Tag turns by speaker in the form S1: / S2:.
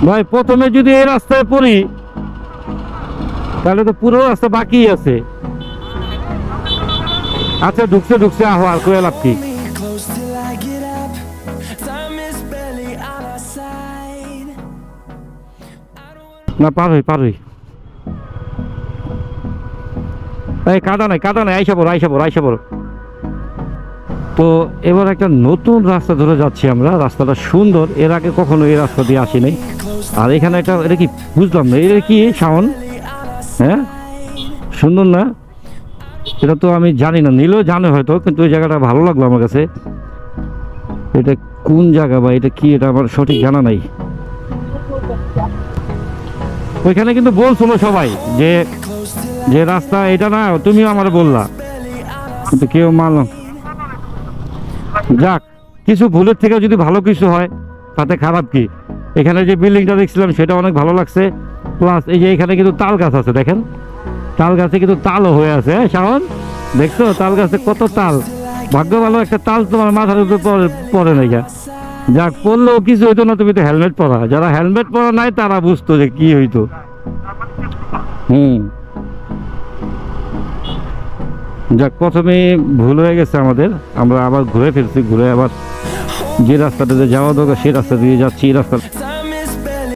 S1: ভাই প্রথমে যদি এই রাস্তায় পড়ি তাহলে তো পুরো রাস্তা বাকি আছে। আচ্ছা ঢুকছে ঢুকছে, আহো আর কয়ে লাভ কি। না পারই পারই, এই কাদা নাই কাদা নাই, আইসা পড়ো আইসা পড়ো আইসা পড়ো। তো এবার একটা নতুন রাস্তা ধরে যাচ্ছি আমরা, রাস্তাটা সুন্দর, এর আগে কখনো এই রাস্তা দিয়ে আসি নাই। আর এখানে একটা, এটা কি বুঝলাম না, এটা কি শাওন? হ্যাঁ সুন্দর না? এটা তো আমি জানি না, নীলও জানে হয়তো, কিন্তু ওই জায়গাটা ভালো লাগলো আমার কাছে। এটা কোন জায়গা বা এটা কি, এটা আমার সঠিক জানা নাই। ওইখানে কিন্তু বলছিল সবাই যে যে রাস্তা এটা না, তুমিও আমার বললা, কিন্তু কেউ মানল। যাক, কিছু ভুলের থেকে যদি ভালো কিছু হয় তাতে খারাপ কি। এখানে যে বিল্ডিংটা দেখছিলাম সেটা অনেক ভালো লাগছে। প্লাস এই যে এখানে কিন্তু তাল গাছ আছে, দেখেন তাল গাছে কিন্তু তালও হয়ে আছে। হ্যাঁ শাওন, দেখছো তাল গাছে কত তাল? ভাগ্য ভালো একটা তাল তোমার মাথার উপরে পড়ে নাই। যাক, পড়লেও কিছু হইতো না, তুমি তো হেলমেট পরা। যারা হেলমেট পরা নাই তারা বুঝতো যে কি হইতো। যাক, প্রথমে ভুল হয়ে গেছে আমাদের, আমরা আবার ঘুরে ফিরছি, ঘুরে আবার যে রাস্তাটাতে যাওয়া দরকার সেই রাস্তা দিয়ে যাচ্ছি। এই রাস্তা